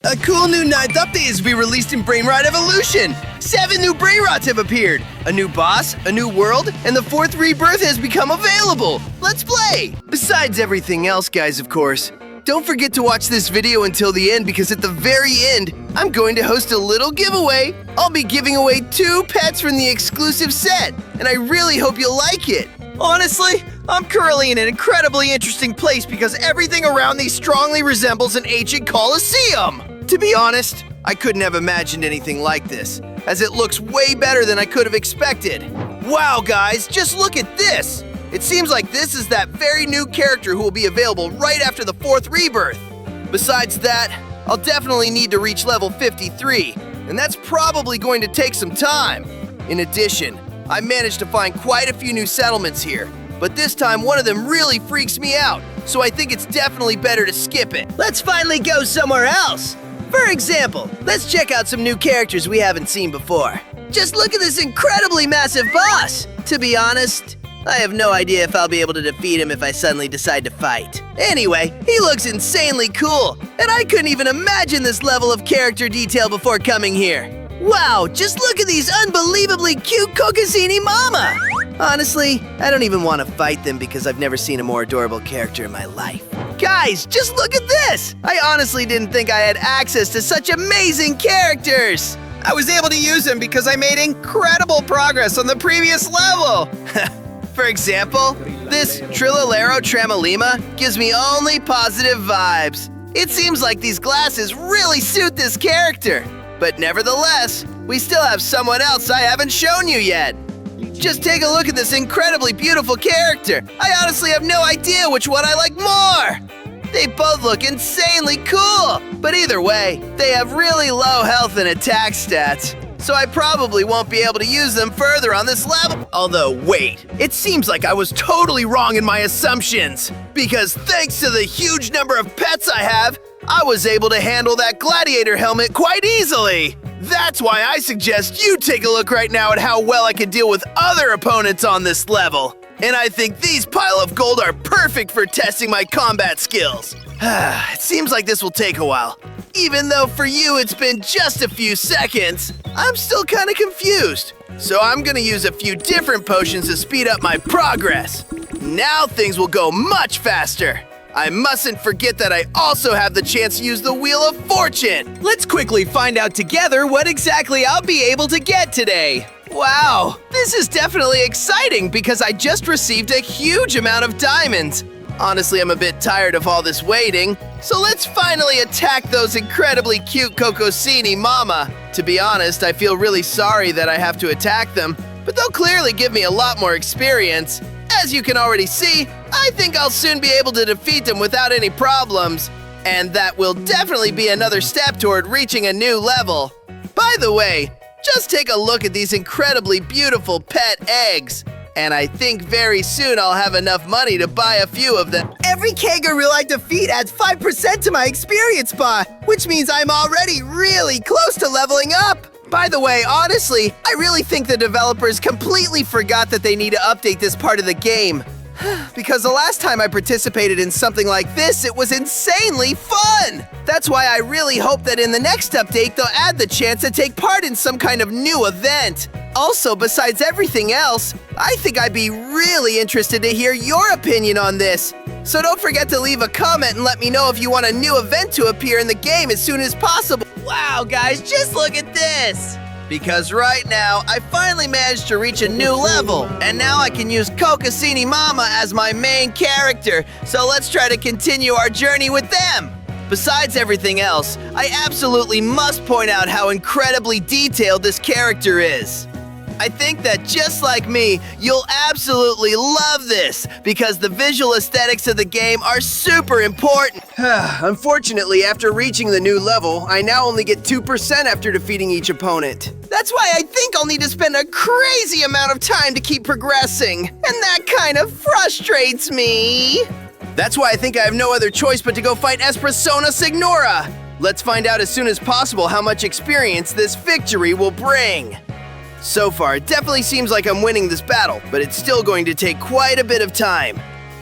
A cool new 9th update is to be released in Brainrot Evolution! 7 new Brainrots have appeared! A new boss, a new world, and the 4th rebirth has become available! Let's play! Besides everything else, guys, of course, don't forget to watch this video until the end because at the very end, I'm going to host a little giveaway. I'll be giving away 2 pets from the exclusive set, and I really hope you'll like it! Honestly, I'm currently in an incredibly interesting place because everything around me strongly resembles an ancient coliseum! To be honest, I couldn't have imagined anything like this, as it looks way better than I could have expected. Wow, guys, just look at this! It seems like this is that very new character who will be available right after the 4th rebirth. Besides that, I'll definitely need to reach level 53, and that's probably going to take some time. In addition, I managed to find quite a few new settlements here, but this time one of them really freaks me out, so I think it's definitely better to skip it. Let's finally go somewhere else! For example, let's check out some new characters we haven't seen before. Just look at this incredibly massive boss! To be honest, I have no idea if I'll be able to defeat him if I suddenly decide to fight. Anyway, he looks insanely cool, and I couldn't even imagine this level of character detail before coming here. Wow, just look at these unbelievably cute Cocosini Mama! Honestly, I don't even want to fight them because I've never seen a more adorable character in my life. Guys, just look at this! I honestly didn't think I had access to such amazing characters! I was able to use them because I made incredible progress on the previous level! For example, this Trillalero Tramalima gives me only positive vibes. It seems like these glasses really suit this character. But nevertheless, we still have someone else I haven't shown you yet. Just take a look at this incredibly beautiful character. I honestly have no idea which one I like more. They both look insanely cool, but either way, they have really low health and attack stats. So I probably won't be able to use them further on this level. Although, wait, it seems like I was totally wrong in my assumptions. Because thanks to the huge number of pets I have, I was able to handle that gladiator helmet quite easily. That's why I suggest you take a look right now at how well I can deal with other opponents on this level. And I think these pile of gold are perfect for testing my combat skills. It seems like this will take a while. Even though for you it's been just a few seconds, I'm still kind of confused. So I'm gonna use a few different potions to speed up my progress. Now things will go much faster. I mustn't forget that I also have the chance to use the Wheel of Fortune. Let's quickly find out together what exactly I'll be able to get today. Wow, this is definitely exciting because I just received a huge amount of diamonds. Honestly, I'm a bit tired of all this waiting, so let's finally attack those incredibly cute Cocosini Mama. To be honest, I feel really sorry that I have to attack them, but they'll clearly give me a lot more experience. As you can already see, I think I'll soon be able to defeat them without any problems. And that will definitely be another step toward reaching a new level. By the way, just take a look at these incredibly beautiful pet eggs. And I think very soon I'll have enough money to buy a few of them. Every kangaroo I defeat adds 5% to my experience bar, which means I'm already really close to leveling up. By the way, honestly, I really think the developers completely forgot that they need to update this part of the game. Because the last time I participated in something like this, it was insanely fun! That's why I really hope that in the next update, they'll add the chance to take part in some kind of new event. Also, besides everything else, I think I'd be really interested to hear your opinion on this. So don't forget to leave a comment and let me know if you want a new event to appear in the game as soon as possible. Wow, guys, just look at this! Because right now, I finally managed to reach a new level, and now I can use Cocosini Mama as my main character, so let's try to continue our journey with them! Besides everything else, I absolutely must point out how incredibly detailed this character is. I think that just like me, you'll absolutely love this, because the visual aesthetics of the game are super important. Unfortunately, after reaching the new level, I now only get 2% after defeating each opponent. That's why I think I'll need to spend a crazy amount of time to keep progressing, and that kind of frustrates me. That's why I think I have no other choice but to go fight Espressona Signora. Let's find out as soon as possible how much experience this victory will bring. So far, it definitely seems like I'm winning this battle, but it's still going to take quite a bit of time.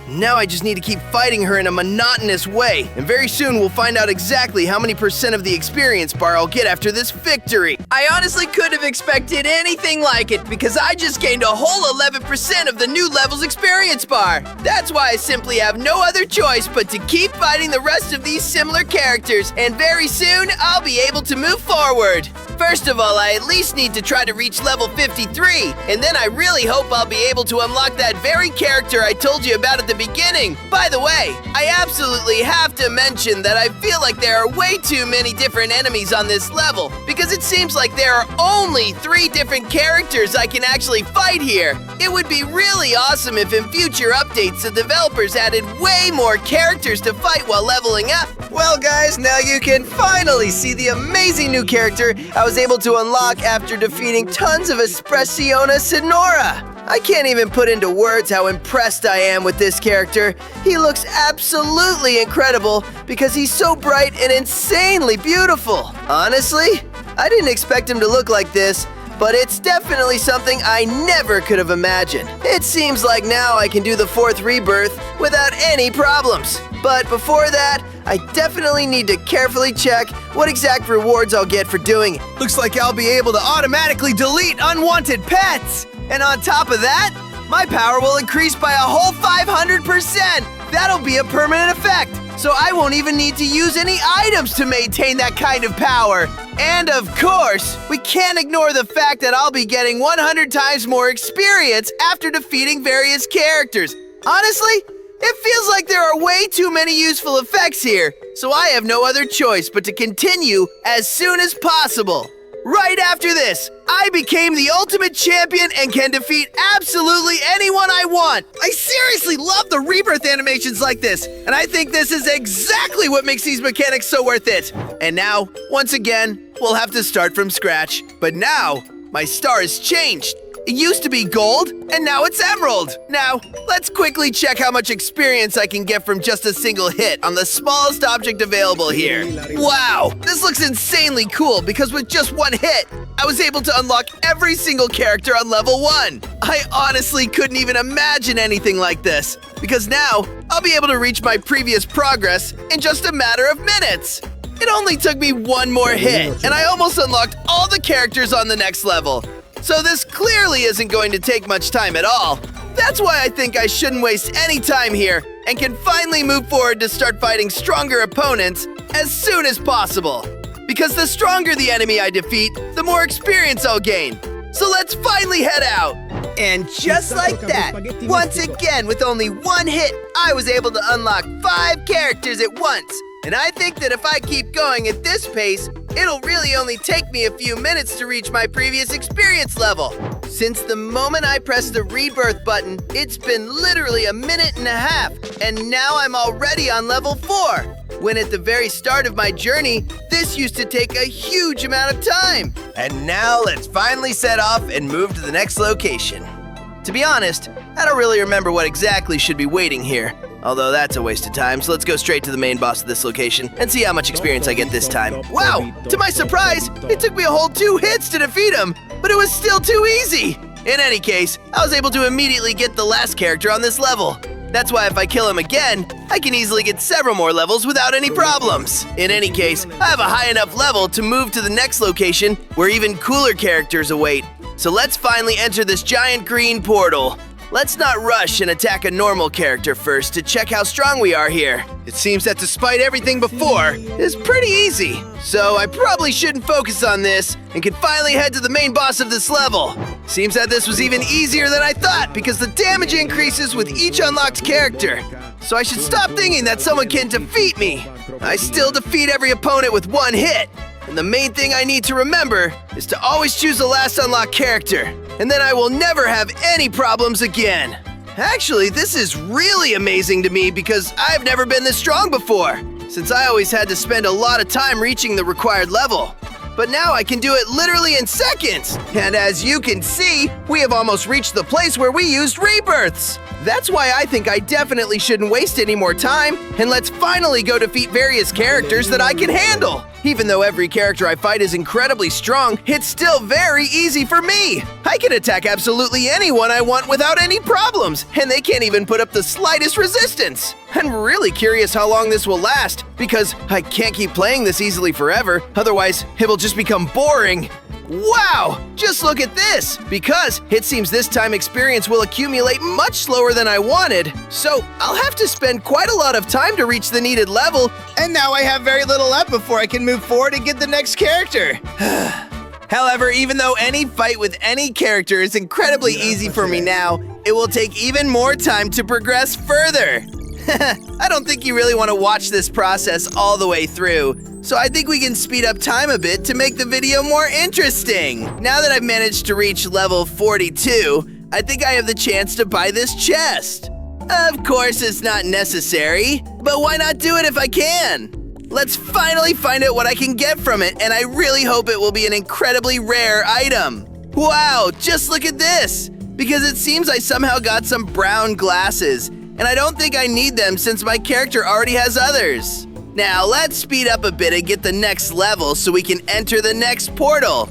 Now I just need to keep fighting her in a monotonous way, and very soon we'll find out exactly how many % of the experience bar I'll get after this victory. I honestly couldn't have expected anything like it because I just gained a whole 11% of the new level's experience bar. That's why I simply have no other choice but to keep fighting the rest of these similar characters, and very soon I'll be able to move forward. First of all, I at least need to try to reach level 53, and then I really hope I'll be able to unlock that very character I told you about at the beginning. By the way, I absolutely have to mention that I feel like there are way too many different enemies on this level, because it seems like there are only 3 different characters I can actually fight here. It would be really awesome if in future updates the developers added way more characters to fight while leveling up. Well guys, now you can finally see the amazing new character I was able to unlock after defeating tons of Espressiona Sonora. I can't even put into words how impressed I am with this character. He looks absolutely incredible because he's so bright and insanely beautiful. Honestly, I didn't expect him to look like this, but it's definitely something I never could have imagined. It seems like now I can do the 4th rebirth without any problems. But before that, I definitely need to carefully check what exact rewards I'll get for doing it. Looks like I'll be able to automatically delete unwanted pets! And on top of that, my power will increase by a whole 500%! That'll be a permanent effect, so I won't even need to use any items to maintain that kind of power. And of course, we can't ignore the fact that I'll be getting 100 times more experience after defeating various characters. Honestly, it feels like there are way too many useful effects here, so I have no other choice but to continue as soon as possible. Right after this, I became the ultimate champion and can defeat absolutely anyone I want. I seriously love the rebirth animations like this, and I think this is exactly what makes these mechanics so worth it. And now, once again, we'll have to start from scratch. But now, my star has changed. It used to be gold, and now it's emerald. Now, let's quickly check how much experience I can get from just a single hit on the smallest object available here. Wow, this looks insanely cool because with just one hit, I was able to unlock every single character on level 1. I honestly couldn't even imagine anything like this, because now I'll be able to reach my previous progress in just a matter of minutes. It only took me one more hit, and I almost unlocked all the characters on the next level. So this clearly isn't going to take much time at all. That's why I think I shouldn't waste any time here and can finally move forward to start fighting stronger opponents as soon as possible. Because the stronger the enemy I defeat, the more experience I'll gain. So let's finally head out. And just like that, once again with only one hit, I was able to unlock 5 characters at once. And I think that if I keep going at this pace, it'll really only take me a few minutes to reach my previous experience level. Since the moment I pressed the rebirth button, it's been literally a minute and a half, and now I'm already on level 4. When at the very start of my journey, this used to take a huge amount of time. And now let's finally set off and move to the next location. To be honest, I don't really remember what exactly should be waiting here. Although that's a waste of time, so let's go straight to the main boss of this location and see how much experience I get this time. Wow! To my surprise, it took me a whole 2 hits to defeat him, but it was still too easy! In any case, I was able to immediately get the last character on this level. That's why if I kill him again, I can easily get several more levels without any problems. In any case, I have a high enough level to move to the next location where even cooler characters await. So let's finally enter this giant green portal. Let's not rush and attack a normal character first to check how strong we are here. It seems that despite everything before, it's pretty easy. So I probably shouldn't focus on this and can finally head to the main boss of this level. Seems that this was even easier than I thought because the damage increases with each unlocked character. So I should stop thinking that someone can defeat me. I still defeat every opponent with one hit. And the main thing I need to remember is to always choose the last unlocked character. And then I will never have any problems again. Actually, this is really amazing to me because I've never been this strong before, since I always had to spend a lot of time reaching the required level. But now I can do it literally in seconds. And as you can see, we have almost reached the place where we used rebirths. That's why I think I definitely shouldn't waste any more time, and let's finally go defeat various characters that I can handle. Even though every character I fight is incredibly strong, it's still very easy for me. I can attack absolutely anyone I want without any problems, and they can't even put up the slightest resistance. I'm really curious how long this will last, because I can't keep playing this easily forever, otherwise it will just become boring. Wow! Just look at this! Because it seems this time experience will accumulate much slower than I wanted, so I'll have to spend quite a lot of time to reach the needed level, and now I have very little left before I can move forward and get the next character. However, even though any fight with any character is incredibly easy for me now, it will take even more time to progress further. I don't think you really want to watch this process all the way through, so I think we can speed up time a bit to make the video more interesting. Now that I've managed to reach level 42, I think I have the chance to buy this chest. Of course, it's not necessary, but why not do it if I can? Let's finally find out what I can get from it, and I really hope it will be an incredibly rare item. Wow, just look at this! Because it seems I somehow got some brown glasses, and I don't think I need them since my character already has others. Now, let's speed up a bit and get the next level so we can enter the next portal.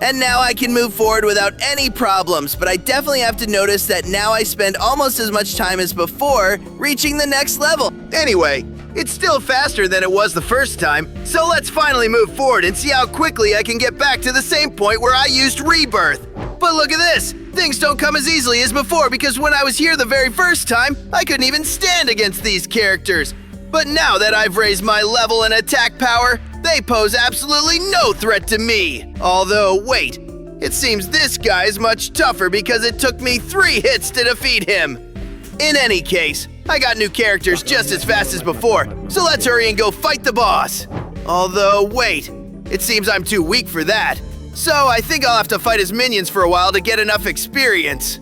And now I can move forward without any problems, but I definitely have to notice that now I spend almost as much time as before reaching the next level. Anyway, it's still faster than it was the first time, so let's finally move forward and see how quickly I can get back to the same point where I used rebirth. But look at this! Things don't come as easily as before because when I was here the very first time, I couldn't even stand against these characters. But now that I've raised my level and attack power, they pose absolutely no threat to me. Although, wait, it seems this guy is much tougher because it took me 3 hits to defeat him. In any case, I got new characters just as fast as before, so let's hurry and go fight the boss. Although, wait, it seems I'm too weak for that. So I think I'll have to fight his minions for a while to get enough experience.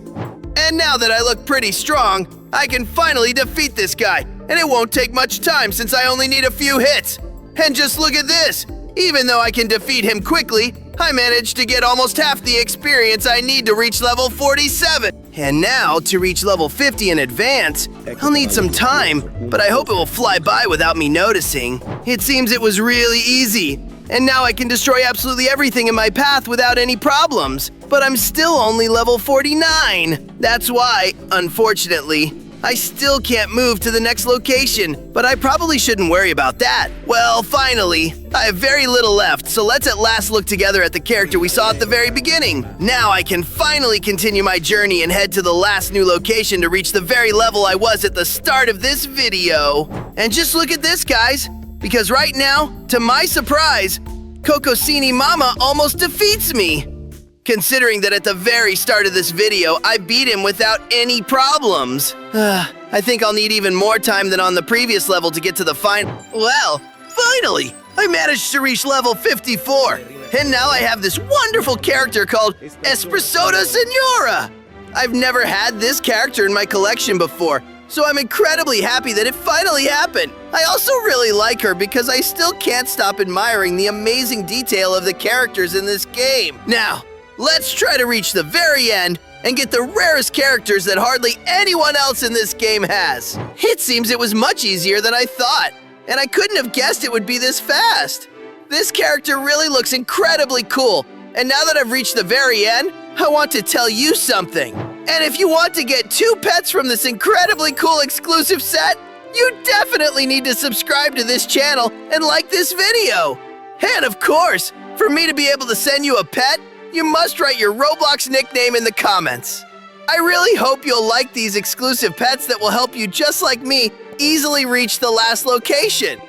And now that I look pretty strong, I can finally defeat this guy, and it won't take much time since I only need a few hits. And just look at this! Even though I can defeat him quickly, I managed to get almost half the experience I need to reach level 47. And now, to reach level 50 in advance, I'll need some time, but I hope it will fly by without me noticing. It seems it was really easy. And now I can destroy absolutely everything in my path without any problems. But I'm still only level 49. That's why, unfortunately, I still can't move to the next location. But I probably shouldn't worry about that. Well, finally, I have very little left, so let's at last look together at the character we saw at the very beginning. Now I can finally continue my journey and head to the last new location to reach the very level I was at the start of this video. And just look at this, guys. Because right now, to my surprise, Cocosini Mama almost defeats me. Considering that at the very start of this video, I beat him without any problems. I think I'll need even more time than on the previous level to get to the Well, finally, I managed to reach level 54. And now I have this wonderful character called Espressoda Signora. I've never had this character in my collection before, so I'm incredibly happy that it finally happened. I also really like her because I still can't stop admiring the amazing detail of the characters in this game. Now, let's try to reach the very end and get the rarest characters that hardly anyone else in this game has. It seems it was much easier than I thought, and I couldn't have guessed it would be this fast. This character really looks incredibly cool, and now that I've reached the very end, I want to tell you something. And if you want to get 2 pets from this incredibly cool exclusive set, you definitely need to subscribe to this channel and like this video. And of course, for me to be able to send you a pet, you must write your Roblox nickname in the comments. I really hope you'll like these exclusive pets that will help you, just like me, easily reach the last location.